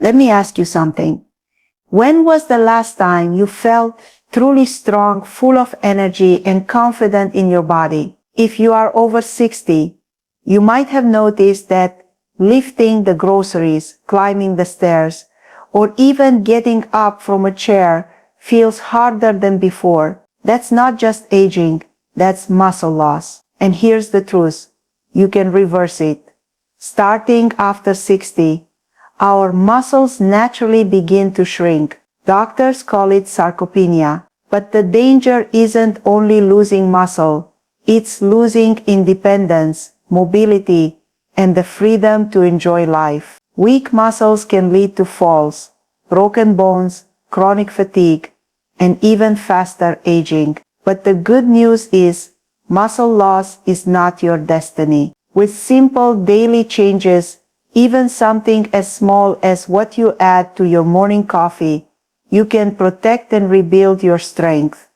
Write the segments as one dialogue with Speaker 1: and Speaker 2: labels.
Speaker 1: Let me ask you something. When was the last time you felt truly strong, full of energy and confident in your body? If you are over 60, you might have noticed that lifting the groceries, climbing the stairs, or even getting up from a chair feels harder than before. That's not just aging, that's muscle loss. And here's the truth. You can reverse it. Starting after 60, our muscles naturally begin to shrink. Doctors call it sarcopenia. But the danger isn't only losing muscle, it's losing independence, mobility, and the freedom to enjoy life. Weak muscles can lead to falls, broken bones, chronic fatigue, and even faster aging. But the good news is, muscle loss is not your destiny. With simple daily changes, even something as small as what you add to your morning coffee, you can protect and rebuild your strength.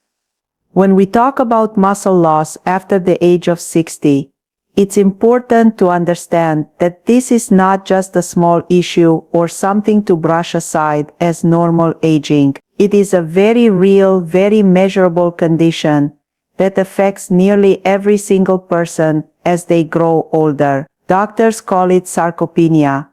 Speaker 1: When we talk about muscle loss after the age of 60, it's important to understand that this is not just a small issue or something to brush aside as normal aging. It is a very real, very measurable condition that affects nearly every single person as they grow older. Doctors call it sarcopenia,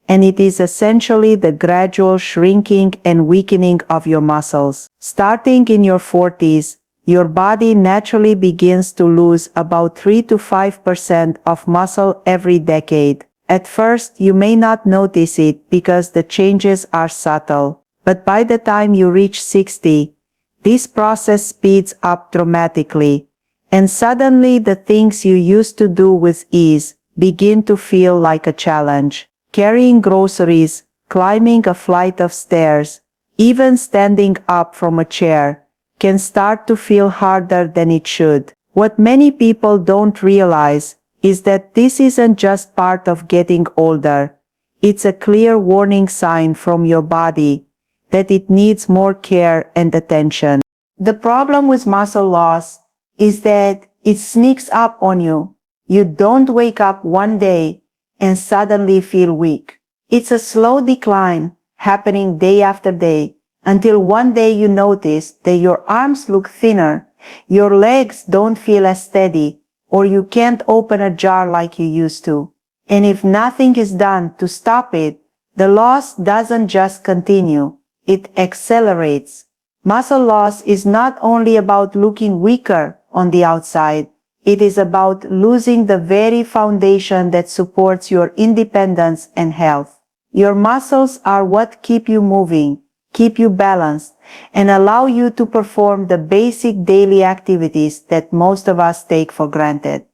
Speaker 1: and it is essentially the gradual shrinking and weakening of your muscles. Starting in your 40s, your body naturally begins to lose about 3 to 5% of muscle every decade. At first, you may not notice it because the changes are subtle, but by the time you reach 60, this process speeds up dramatically, and suddenly the things you used to do with ease begin to feel like a challenge. Carrying groceries, climbing a flight of stairs, even standing up from a chair, can start to feel harder than it should. What many people don't realize is that this isn't just part of getting older. It's a clear warning sign from your body that it needs more care and attention. The problem with muscle loss is that it sneaks up on you. You don't wake up one day and suddenly feel weak. It's a slow decline happening day after day, until one day you notice that your arms look thinner, your legs don't feel as steady, or you can't open a jar like you used to. And if nothing is done to stop it, the loss doesn't just continue, it accelerates. Muscle loss is not only about looking weaker on the outside, it is about losing the very foundation that supports your independence and health. Your muscles are what keep you moving, keep you balanced, and allow you to perform the basic daily activities that most of us take for granted.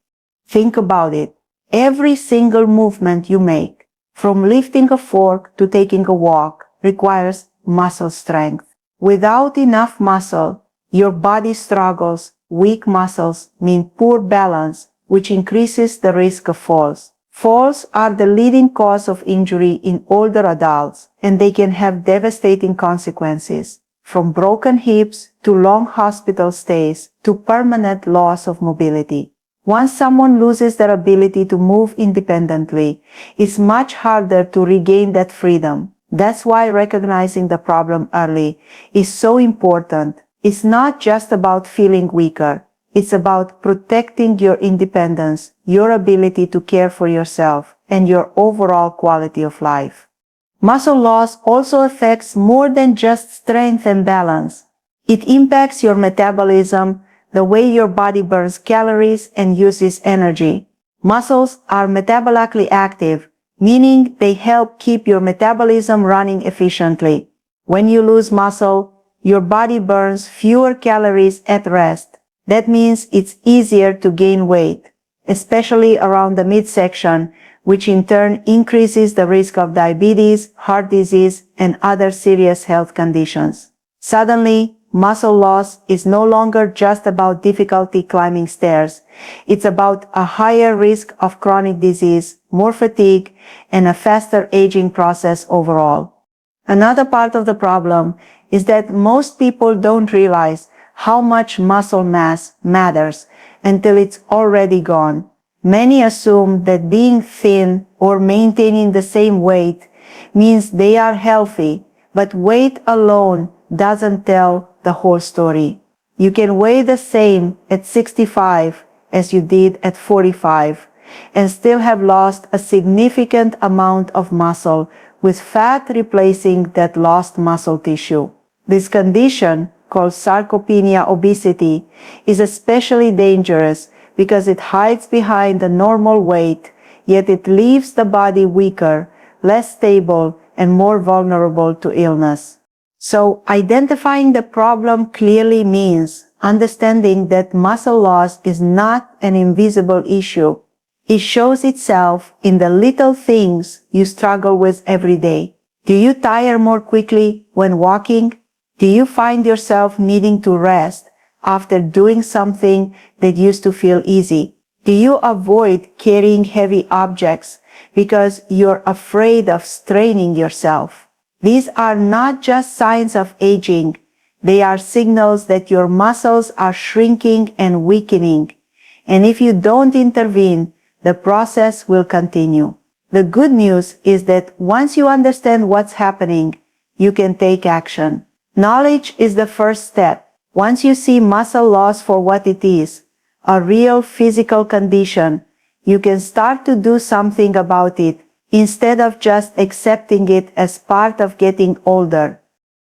Speaker 1: Think about it. Every single movement you make, from lifting a fork to taking a walk, requires muscle strength. Without enough muscle, your body struggles. Weak muscles mean poor balance, which increases the risk of falls. Falls are the leading cause of injury in older adults, and they can have devastating consequences, from broken hips to long hospital stays to permanent loss of mobility. Once someone loses their ability to move independently, it's much harder to regain that freedom. That's why recognizing the problem early is so important. It's not just about feeling weaker. It's about protecting your independence, your ability to care for yourself, and your overall quality of life. Muscle loss also affects more than just strength and balance. It impacts your metabolism, the way your body burns calories and uses energy. Muscles are metabolically active, meaning they help keep your metabolism running efficiently. When you lose muscle, your body burns fewer calories at rest. That means it's easier to gain weight, especially around the midsection, which in turn increases the risk of diabetes, heart disease, and other serious health conditions. Suddenly, muscle loss is no longer just about difficulty climbing stairs. It's about a higher risk of chronic disease, more fatigue, and a faster aging process overall. Another part of the problem is that most people don't realize how much muscle mass matters until it's already gone. Many assume that being thin or maintaining the same weight means they are healthy, but weight alone doesn't tell the whole story. You can weigh the same at 65 as you did at 45 and still have lost a significant amount of muscle with fat replacing that lost muscle tissue. This condition, called sarcopenia obesity, is especially dangerous because it hides behind the normal weight, yet it leaves the body weaker, less stable, and more vulnerable to illness. So, identifying the problem clearly means understanding that muscle loss is not an invisible issue. It shows itself in the little things you struggle with every day. Do you tire more quickly when walking? Do you find yourself needing to rest after doing something that used to feel easy? Do you avoid carrying heavy objects because you're afraid of straining yourself? These are not just signs of aging. They are signals that your muscles are shrinking and weakening. And if you don't intervene, the process will continue. The good news is that once you understand what's happening, you can take action. Knowledge is the first step. Once you see muscle loss for what it is, a real physical condition, you can start to do something about it instead of just accepting it as part of getting older.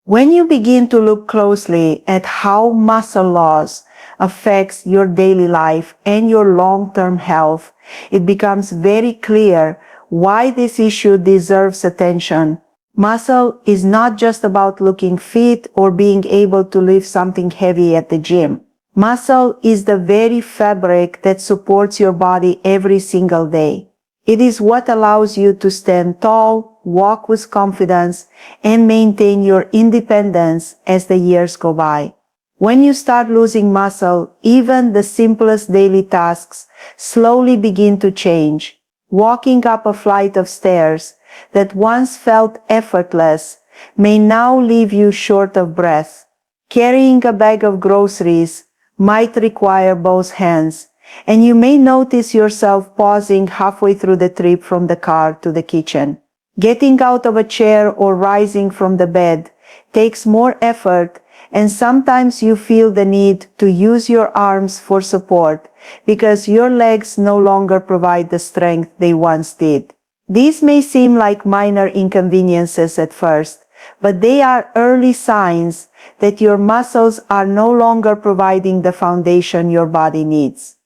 Speaker 1: When you begin to look closely at how muscle loss affects your daily life and your long-term health, it becomes very clear why this issue deserves attention. Muscle is not just about looking fit or being able to lift something heavy at the gym. Muscle is the very fabric that supports your body every single day. It is what allows you to stand tall, walk with confidence, and maintain your independence as the years go by. When you start losing muscle, even the simplest daily tasks slowly begin to change. Walking up a flight of stairs that once felt effortless may now leave you short of breath. Carrying a bag of groceries might require both hands, and you may notice yourself pausing halfway through the trip from the car to the kitchen. Getting out of a chair or rising from the bed takes more effort, and sometimes you feel the need to use your arms for support because your legs no longer provide the strength they once did. These may seem like minor inconveniences at first, but they are early signs that your muscles are no longer providing the foundation your body needs.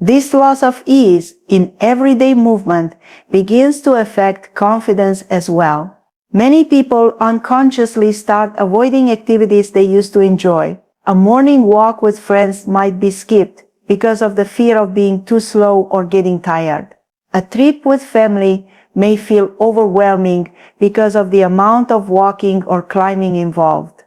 Speaker 1: This loss of ease in everyday movement begins to affect confidence as well. Many people unconsciously start avoiding activities they used to enjoy. A morning walk with friends might be skipped because of the fear of being too slow or getting tired. A trip with family may feel overwhelming because of the amount of walking or climbing involved.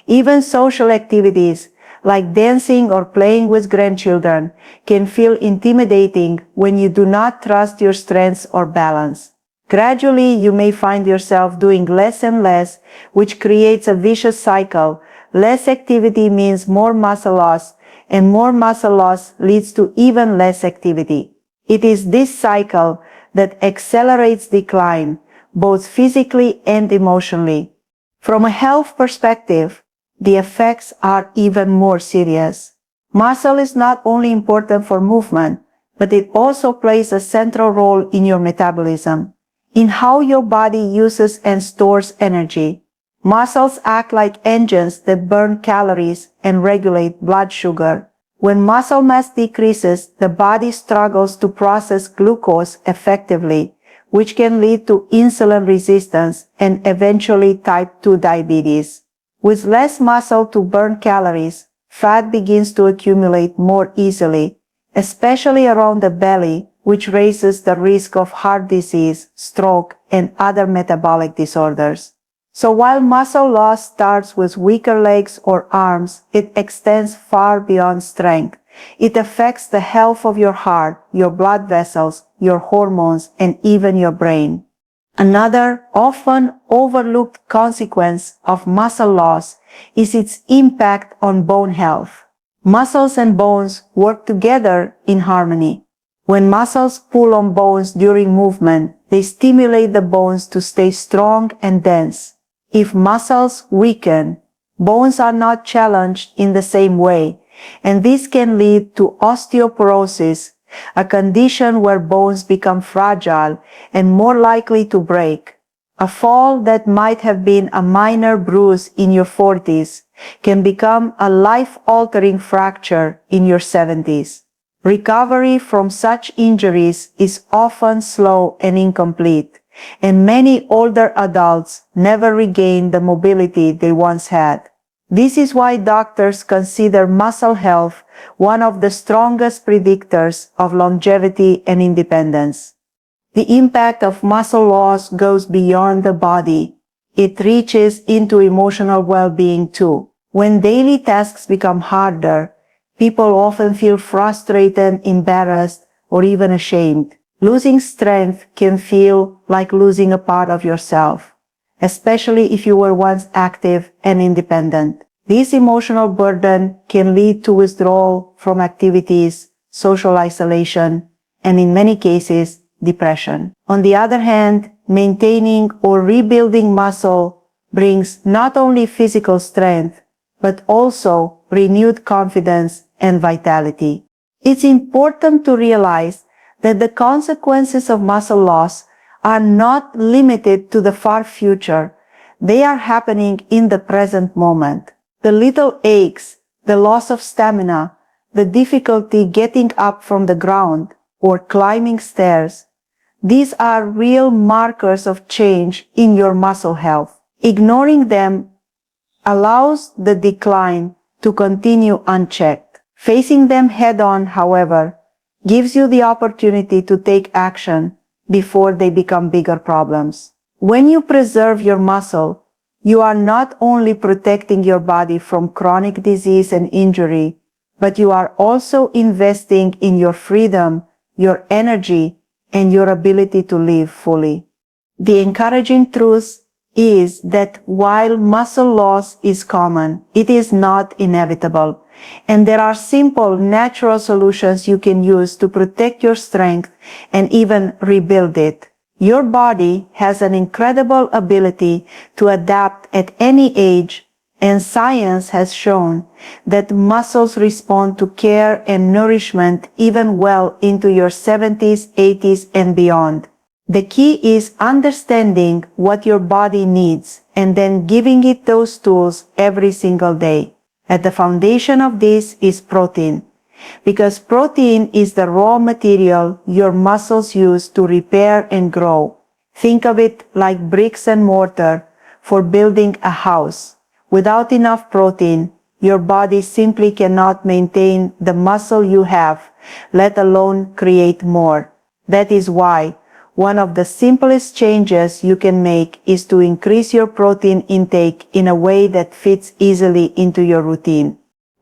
Speaker 1: Even social activities like dancing or playing with grandchildren can feel intimidating when you do not trust your strengths or balance. Gradually, you may find yourself doing less and less, which creates a vicious cycle. Less activity means more muscle loss, and more muscle loss leads to even less activity. It is this cycle that accelerates decline, both physically and emotionally. From a health perspective, the effects are even more serious. Muscle is not only important for movement, but it also plays a central role in your metabolism, in how your body uses and stores energy. Muscles act like engines that burn calories and regulate blood sugar. When muscle mass decreases, the body struggles to process glucose effectively, which can lead to insulin resistance and eventually type 2 diabetes. With less muscle to burn calories, fat begins to accumulate more easily, especially around the belly, which raises the risk of heart disease, stroke, and other metabolic disorders. So while muscle loss starts with weaker legs or arms, it extends far beyond strength. It affects the health of your heart, your blood vessels, your hormones, and even your brain. Another often overlooked consequence of muscle loss is its impact on bone health. Muscles and bones work together in harmony. When muscles pull on bones during movement, They stimulate the bones to stay strong and dense. If muscles weaken, bones are not challenged in the same way, and this can lead to osteoporosis, a condition where bones become fragile and more likely to break. A fall that might have been a minor bruise in your 40s can become a life-altering fracture in your 70s. Recovery from such injuries is often slow and incomplete, and many older adults never regain the mobility they once had. This is why doctors consider muscle health one of the strongest predictors of longevity and independence. The impact of muscle loss goes beyond the body. It reaches into emotional well-being too. When daily tasks become harder, people often feel frustrated, embarrassed, or even ashamed. Losing strength can feel like losing a part of yourself, especially if you were once active and independent. This emotional burden can lead to withdrawal from activities, social isolation, and in many cases, depression. On the other hand, maintaining or rebuilding muscle brings not only physical strength, but also renewed confidence and vitality. It's important to realize that the consequences of muscle loss are not limited to the far future. They are happening in the present moment. The little aches, the loss of stamina, the difficulty getting up from the ground or climbing stairs, these are real markers of change in your muscle health. Ignoring them allows the decline to continue unchecked. Facing them head-on, however, gives you the opportunity to take action before they become bigger problems. When you preserve your muscle, you are not only protecting your body from chronic disease and injury, but you are also investing in your freedom, your energy, and your ability to live fully. The encouraging truth is that while muscle loss is common, it is not inevitable, and there are simple, natural solutions you can use to protect your strength and even rebuild it. Your body has an incredible ability to adapt at any age, and science has shown that muscles respond to care and nourishment even well into your 70s, 80s, and beyond. The key is understanding what your body needs and then giving it those tools every single day. At the foundation of this is protein, because protein is the raw material your muscles use to repair and grow. Think of it like bricks and mortar for building a house. Without enough protein, your body simply cannot maintain the muscle you have, let alone create more. That is why one of the simplest changes you can make is to increase your protein intake in a way that fits easily into your routine.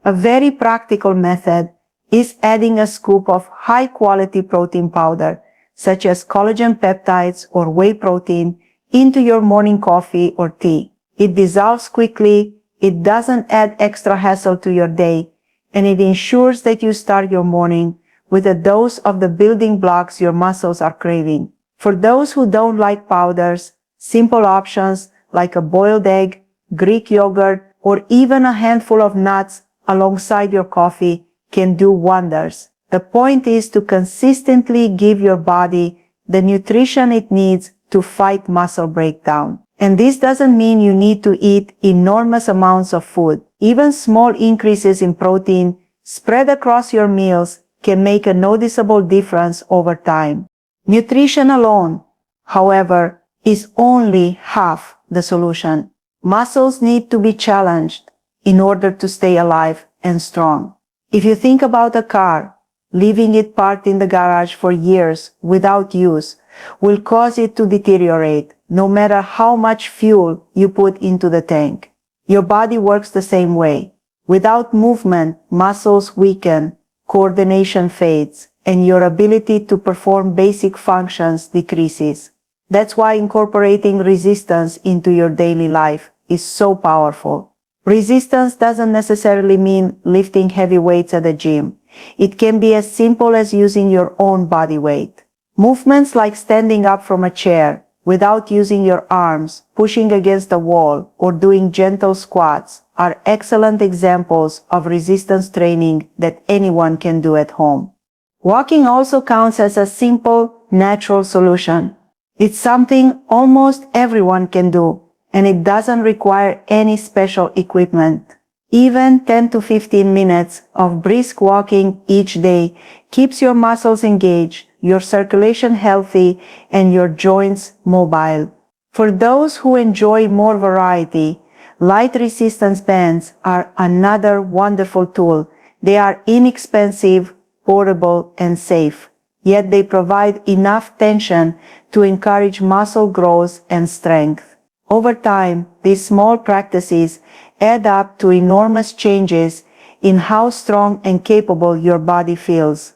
Speaker 1: A very practical method is adding a scoop of high-quality protein powder, such as collagen peptides or whey protein, into your morning coffee or tea. It dissolves quickly, it doesn't add extra hassle to your day, and it ensures that you start your morning with a dose of the building blocks your muscles are craving. For those who don't like powders, simple options like a boiled egg, Greek yogurt, or even a handful of nuts alongside your coffee can do wonders. The point is to consistently give your body the nutrition it needs to fight muscle breakdown. And this doesn't mean you need to eat enormous amounts of food. Even small increases in protein spread across your meals can make a noticeable difference over time. Nutrition alone, however, is only half the solution. Muscles need to be challenged in order to stay alive and strong. If you think about a car, leaving it parked in the garage for years without use will cause it to deteriorate, no matter how much fuel you put into the tank. Your body works the same way. Without movement, muscles weaken, coordination fades, and your ability to perform basic functions decreases. That's why incorporating resistance into your daily life is so powerful. Resistance doesn't necessarily mean lifting heavy weights at the gym. It can be as simple as using your own body weight. Movements like standing up from a chair without using your arms, pushing against a wall, or doing gentle squats are excellent examples of resistance training that anyone can do at home. Walking also counts as a simple, natural solution. It's something almost everyone can do, and it doesn't require any special equipment. Even 10 to 15 minutes of brisk walking each day keeps your muscles engaged, your circulation healthy, and your joints mobile. For those who enjoy more variety, light resistance bands are another wonderful tool. They are inexpensive, portable, and safe, yet they provide enough tension to encourage muscle growth and strength. Over time, these small practices add up to enormous changes in how strong and capable your body feels.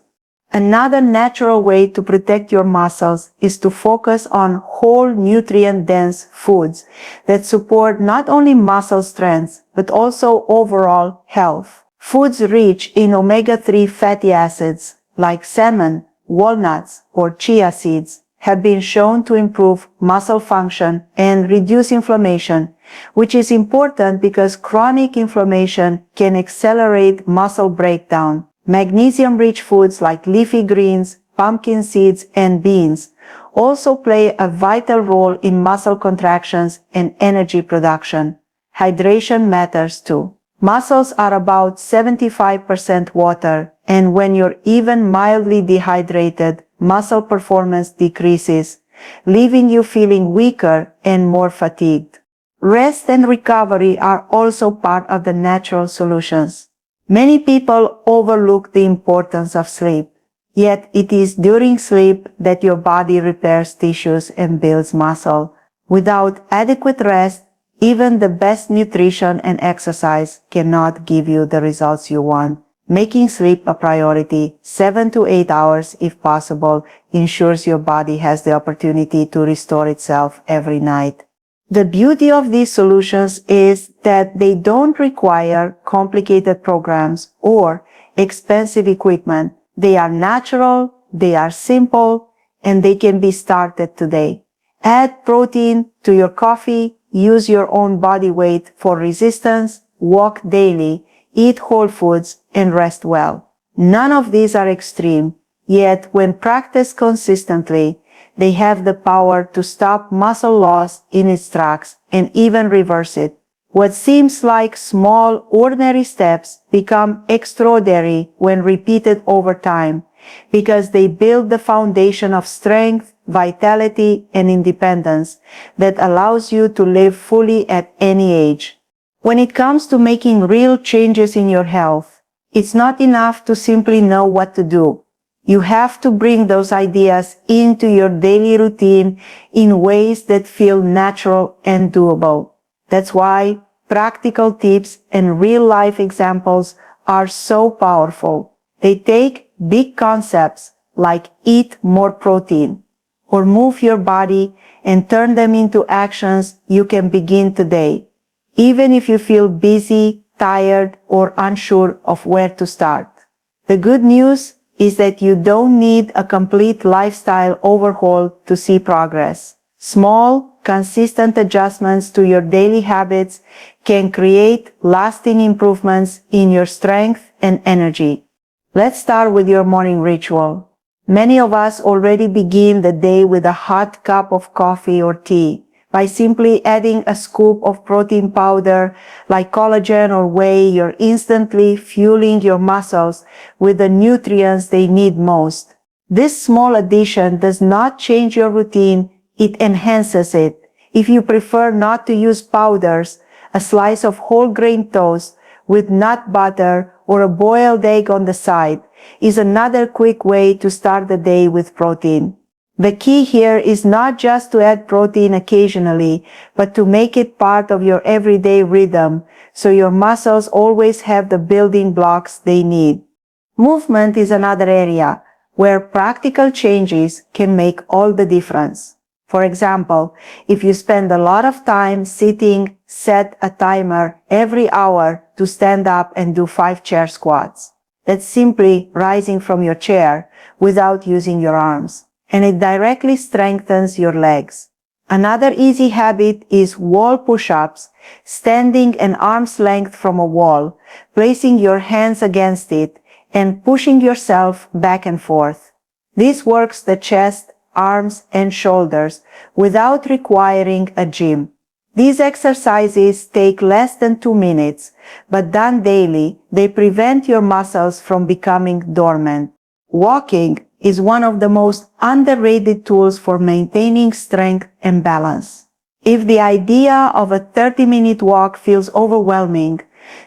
Speaker 1: Another natural way to protect your muscles is to focus on whole nutrient-dense foods that support not only muscle strength, but also overall health. Foods rich in omega-3 fatty acids, like salmon, walnuts, or chia seeds, have been shown to improve muscle function and reduce inflammation, which is important because chronic inflammation can accelerate muscle breakdown. Magnesium-rich foods like leafy greens, pumpkin seeds, and beans also play a vital role in muscle contractions and energy production. Hydration matters too. Muscles are about 75% water, and when you're even mildly dehydrated, muscle performance decreases, leaving you feeling weaker and more fatigued. Rest and recovery are also part of the natural solutions. Many people overlook the importance of sleep, yet it is during sleep that your body repairs tissues and builds muscle. Without adequate rest, even the best nutrition and exercise cannot give you the results you want. Making sleep a priority, 7 to 8 hours if possible, ensures your body has the opportunity to restore itself every night. The beauty of these solutions is that they don't require complicated programs or expensive equipment. They are natural, they are simple, and they can be started today. Add protein to your coffee, use your own body weight for resistance, walk daily, eat whole foods, and rest well. None of these are extreme, yet when practiced consistently, they have the power to stop muscle loss in its tracks and even reverse it. What seems like small, ordinary steps become extraordinary when repeated over time because they build the foundation of strength, vitality, and independence that allows you to live fully at any age. When it comes to making real changes in your health, it's not enough to simply know what to do. You have to bring those ideas into your daily routine in ways that feel natural and doable. That's why practical tips and real-life examples are so powerful. They take big concepts like eat more protein or move your body and turn them into actions you can begin today, even if you feel busy, tired, or unsure of where to start. The good news is that you don't need a complete lifestyle overhaul to see progress. Small, consistent adjustments to your daily habits can create lasting improvements in your strength and energy. Let's start with your morning ritual. Many of us already begin the day with a hot cup of coffee or tea. By simply adding a scoop of protein powder like collagen or whey, you're instantly fueling your muscles with the nutrients they need most. This small addition does not change your routine, it enhances it. If you prefer not to use powders, a slice of whole grain toast with nut butter or a boiled egg on the side is another quick way to start the day with protein. The key here is not just to add protein occasionally, but to make it part of your everyday rhythm so your muscles always have the building blocks they need. Movement is another area where practical changes can make all the difference. For example, if you spend a lot of time sitting, set a timer every hour to stand up and do 5 chair squats. That's simply rising from your chair without using your arms. and it directly strengthens your legs. Another easy habit is wall push-ups, standing an arm's length from a wall, placing your hands against it, and pushing yourself back and forth. This works the chest, arms, and shoulders without requiring a gym. These exercises take less than 2 minutes, but done daily, they prevent your muscles from becoming dormant. Walking is one of the most underrated tools for maintaining strength and balance. If the idea of a 30-minute walk feels overwhelming,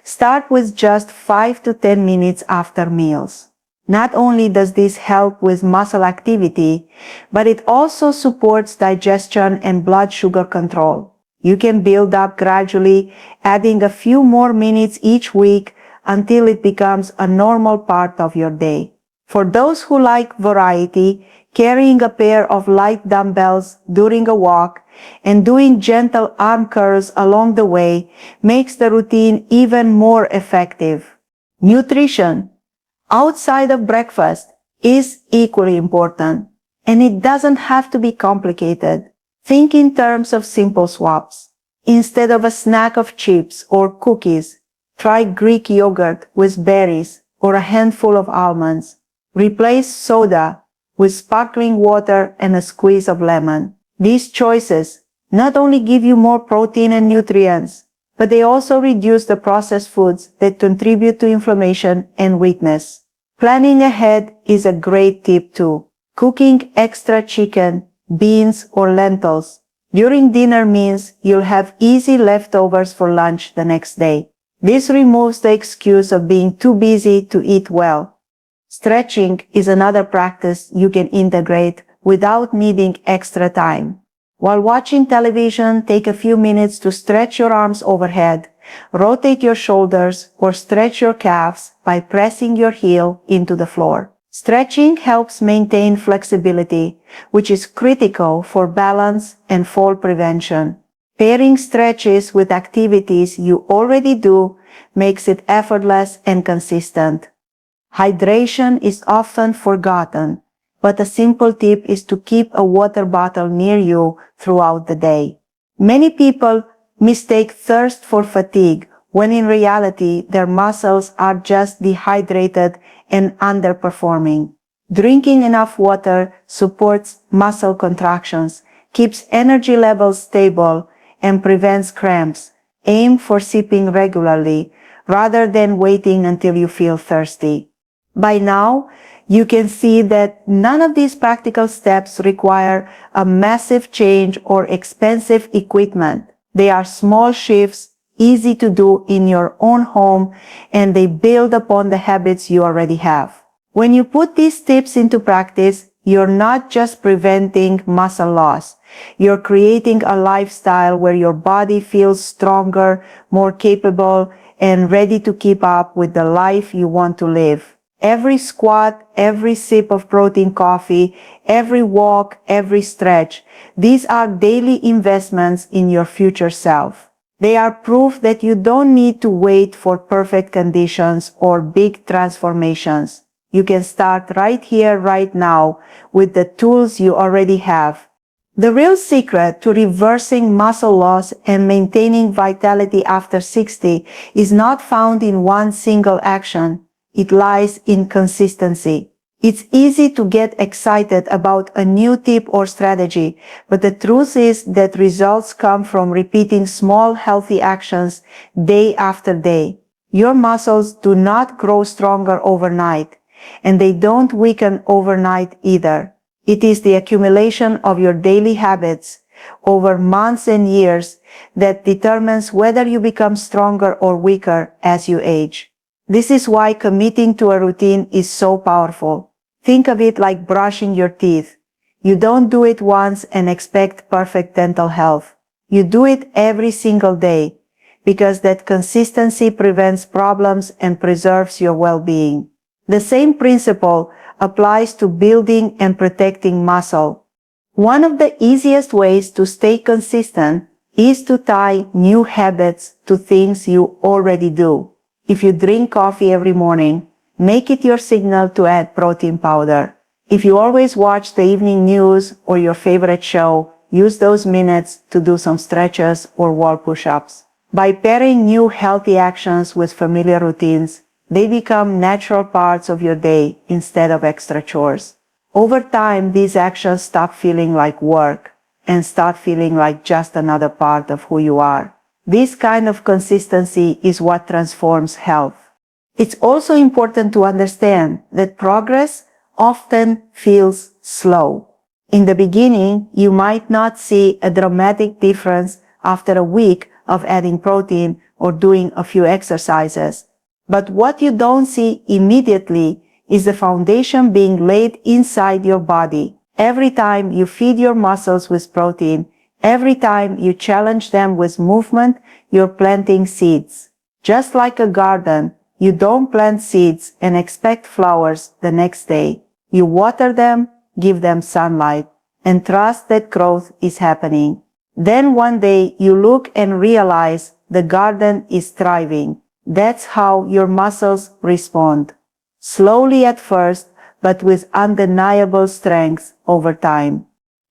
Speaker 1: start with just 5 to 10 minutes after meals. Not only does this help with muscle activity, but it also supports digestion and blood sugar control. You can build up gradually, adding a few more minutes each week until it becomes a normal part of your day. For those who like variety, carrying a pair of light dumbbells during a walk and doing gentle arm curls along the way makes the routine even more effective. Nutrition outside of breakfast is equally important, and it doesn't have to be complicated. Think in terms of simple swaps. Instead of a snack of chips or cookies, try Greek yogurt with berries or a handful of almonds. Replace soda with sparkling water and a squeeze of lemon. These choices not only give you more protein and nutrients, but they also reduce the processed foods that contribute to inflammation and weakness. Planning ahead is a great tip too. Cooking extra chicken, beans, or lentils during dinner means you'll have easy leftovers for lunch the next day. This removes the excuse of being too busy to eat well. Stretching is another practice you can integrate without needing extra time. While watching television, take a few minutes to stretch your arms overhead, rotate your shoulders, or stretch your calves by pressing your heel into the floor. Stretching helps maintain flexibility, which is critical for balance and fall prevention. Pairing stretches with activities you already do makes it effortless and consistent. Hydration is often forgotten, but a simple tip is to keep a water bottle near you throughout the day. Many people mistake thirst for fatigue, when in reality their muscles are just dehydrated and underperforming. Drinking enough water supports muscle contractions, keeps energy levels stable, and prevents cramps. Aim for sipping regularly, rather than waiting until you feel thirsty. By now, you can see that none of these practical steps require a massive change or expensive equipment. They are small shifts, easy to do in your own home, and they build upon the habits you already have. When you put these tips into practice, you're not just preventing muscle loss. You're creating a lifestyle where your body feels stronger, more capable, and ready to keep up with the life you want to live. Every squat, every sip of protein coffee, every walk, every stretch, these are daily investments in your future self. They are proof that you don't need to wait for perfect conditions or big transformations. You can start right here, right now, with the tools you already have. The real secret to reversing muscle loss and maintaining vitality after 60 is not found in one single action. It lies in consistency. It's easy to get excited about a new tip or strategy, but the truth is that results come from repeating small, healthy actions day after day. Your muscles do not grow stronger overnight, and they don't weaken overnight either. It is the accumulation of your daily habits over months and years that determines whether you become stronger or weaker as you age. This is why committing to a routine is so powerful. Think of it like brushing your teeth. You don't do it once and expect perfect dental health. You do it every single day, because that consistency prevents problems and preserves your well-being. The same principle applies to building and protecting muscle. One of the easiest ways to stay consistent is to tie new habits to things you already do. If you drink coffee every morning, make it your signal to add protein powder. If you always watch the evening news or your favorite show, use those minutes to do some stretches or wall push-ups. By pairing new healthy actions with familiar routines, they become natural parts of your day instead of extra chores. Over time, these actions stop feeling like work and start feeling like just another part of who you are. This kind of consistency is what transforms health. It's also important to understand that progress often feels slow. In the beginning, you might not see a dramatic difference after a week of adding protein or doing a few exercises. But what you don't see immediately is the foundation being laid inside your body. Every time you feed your muscles with protein, every time you challenge them with movement, you're planting seeds. Just like a garden, you don't plant seeds and expect flowers the next day. You water them, give them sunlight, and trust that growth is happening. Then one day you look and realize the garden is thriving. That's how your muscles respond. Slowly at first, but with undeniable strength over time.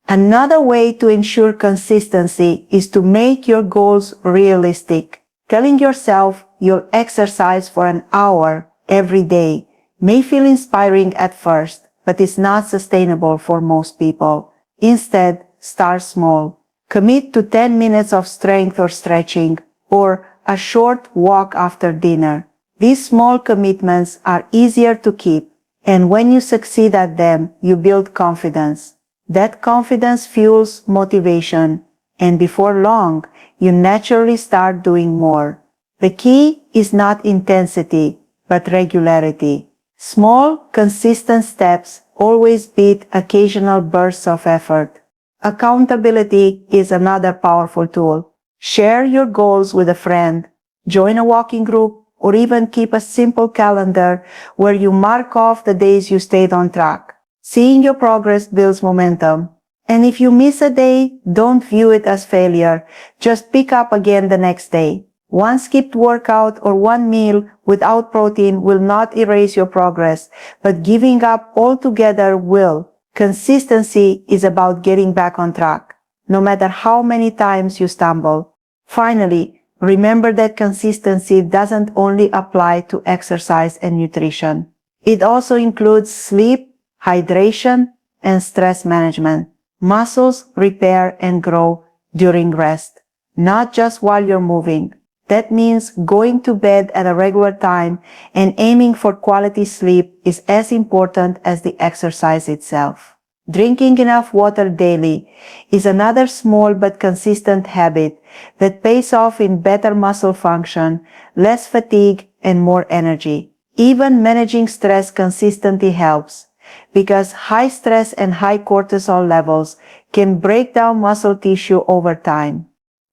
Speaker 1: Another way to ensure consistency is to make your goals realistic. Telling yourself you'll exercise for an hour every day may feel inspiring at first, but it's not sustainable for most people. Instead, start small. Commit to 10 minutes of strength or stretching, or a short walk after dinner. These small commitments are easier to keep, and when you succeed at them, you build confidence. That confidence fuels motivation, and before long, you naturally start doing more. The key is not intensity, but regularity. Small, consistent steps always beat occasional bursts of effort. Accountability is another powerful tool. Share your goals with a friend, join a walking group, or even keep a simple calendar where you mark off the days you stayed on track. Seeing your progress builds momentum. And if you miss a day, don't view it as failure. Just pick up again the next day. One skipped workout or one meal without protein will not erase your progress, but giving up altogether will. Consistency is about getting back on track, no matter how many times you stumble. Finally, remember that consistency doesn't only apply to exercise and nutrition. It also includes sleep, hydration, and stress management. Muscles repair and grow during rest, not just while you're moving. That means going to bed at a regular time and aiming for quality sleep is as important as the exercise itself. Drinking enough water daily is another small but consistent habit that pays off in better muscle function, less fatigue, and more energy. Even managing stress consistently helps, because high stress and high cortisol levels can break down muscle tissue over time.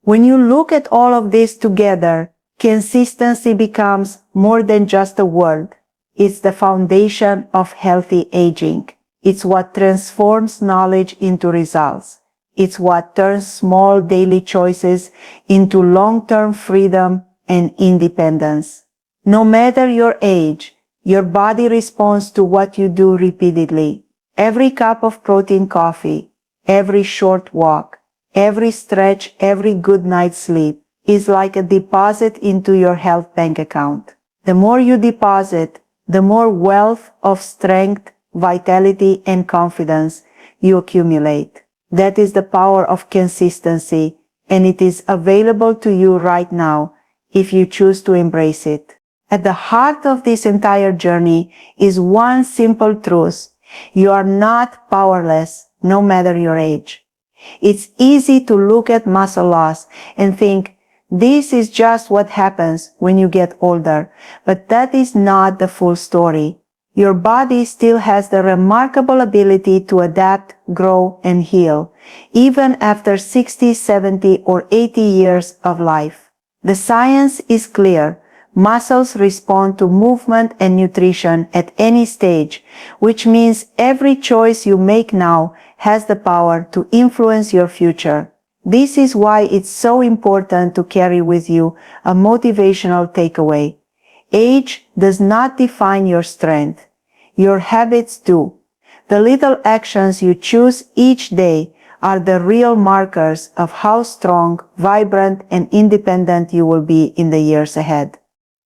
Speaker 1: When you look at all of this together, consistency becomes more than just a word. It's the foundation of healthy aging. It's what transforms knowledge into results. It's what turns small daily choices into long-term freedom and independence. No matter your age, your body responds to what you do repeatedly. Every cup of protein coffee, every short walk, every stretch, every good night's sleep is like a deposit into your health bank account. The more you deposit, the more wealth of strength, vitality, and confidence you accumulate. That is the power of consistency, and it is available to you right now if you choose to embrace it. At the heart of this entire journey is one simple truth. You are not powerless, no matter your age. It's easy to look at muscle loss and think, this is just what happens when you get older, but that is not the full story. Your body still has the remarkable ability to adapt, grow, and heal, even after 60, 70, or 80 years of life. The science is clear. Muscles respond to movement and nutrition at any stage, which means every choice you make now has the power to influence your future. This is why it's so important to carry with you a motivational takeaway. Age does not define your strength. Your habits do. The little actions you choose each day are the real markers of how strong, vibrant, and independent you will be in the years ahead.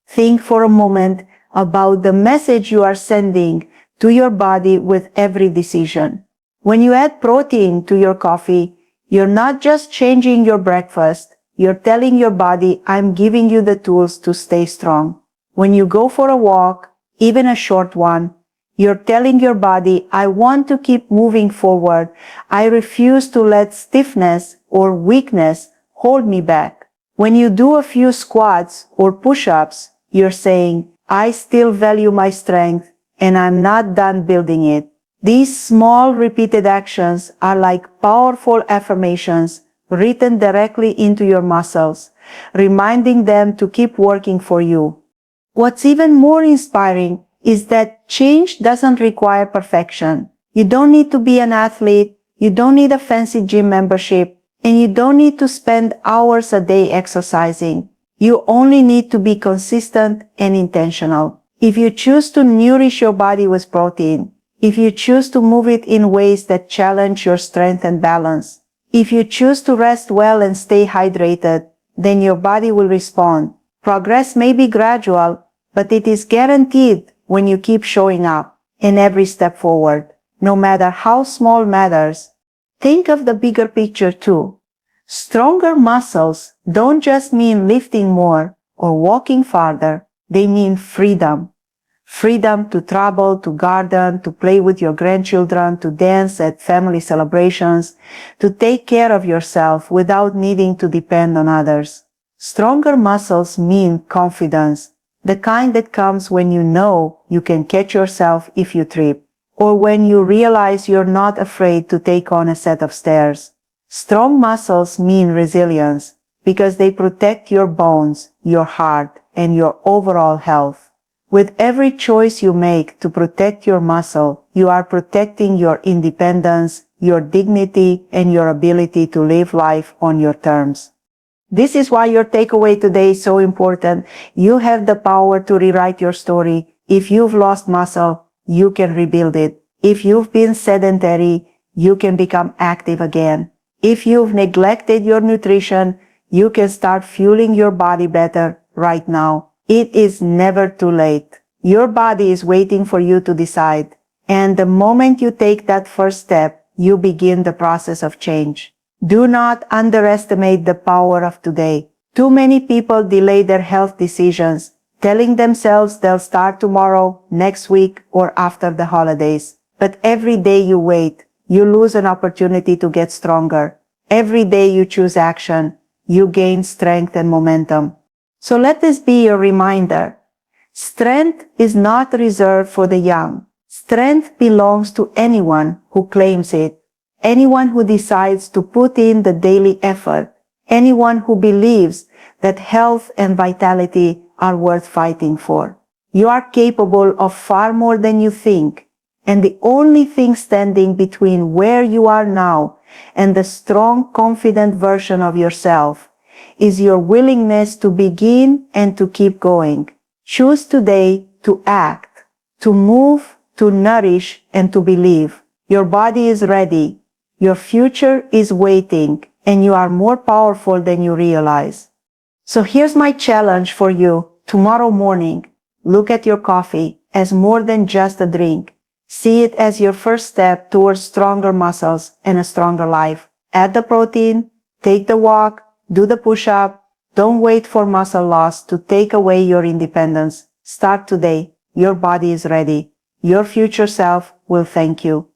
Speaker 1: Think for a moment about the message you are sending to your body with every decision. When you add protein to your coffee, you're not just changing your breakfast, you're telling your body, I'm giving you the tools to stay strong. When you go for a walk, even a short one, you're telling your body, I want to keep moving forward. I refuse to let stiffness or weakness hold me back. When you do a few squats or push-ups, you're saying, I still value my strength and I'm not done building it. These small repeated actions are like powerful affirmations written directly into your muscles, reminding them to keep working for you. What's even more inspiring is that change doesn't require perfection. You don't need to be an athlete, you don't need a fancy gym membership, and you don't need to spend hours a day exercising. You only need to be consistent and intentional. If you choose to nourish your body with protein, if you choose to move it in ways that challenge your strength and balance, if you choose to rest well and stay hydrated, then your body will respond. Progress may be gradual, but it is guaranteed when you keep showing up in every step forward, no matter how small matters. Think of the bigger picture too. Stronger muscles don't just mean lifting more or walking farther, they mean freedom. Freedom to travel, to garden, to play with your grandchildren, to dance at family celebrations, to take care of yourself without needing to depend on others. Stronger muscles mean confidence, the kind that comes when you know you can catch yourself if you trip, or when you realize you're not afraid to take on a set of stairs. Strong muscles mean resilience, because they protect your bones, your heart, and your overall health. With every choice you make to protect your muscle, you are protecting your independence, your dignity, and your ability to live life on your terms. This is why your takeaway today is so important. You have the power to rewrite your story. If you've lost muscle, you can rebuild it. If you've been sedentary, you can become active again. If you've neglected your nutrition, you can start fueling your body better right now. It is never too late. Your body is waiting for you to decide. And the moment you take that first step, you begin the process of change. Do not underestimate the power of today. Too many people delay their health decisions, telling themselves they'll start tomorrow, next week, or after the holidays. But every day you wait, you lose an opportunity to get stronger. Every day you choose action, you gain strength and momentum. So let this be your reminder. Strength is not reserved for the young. Strength belongs to anyone who claims it. Anyone who decides to put in the daily effort, anyone who believes that health and vitality are worth fighting for. You are capable of far more than you think, and the only thing standing between where you are now and the strong, confident version of yourself is your willingness to begin and to keep going. Choose today to act, to move, to nourish, and to believe. Your body is ready. Your future is waiting, and you are more powerful than you realize. So here's my challenge for you. Tomorrow morning, look at your coffee as more than just a drink. See it as your first step towards stronger muscles and a stronger life. Add the protein, take the walk, do the push-up. Don't wait for muscle loss to take away your independence. Start today. Your body is ready. Your future self will thank you.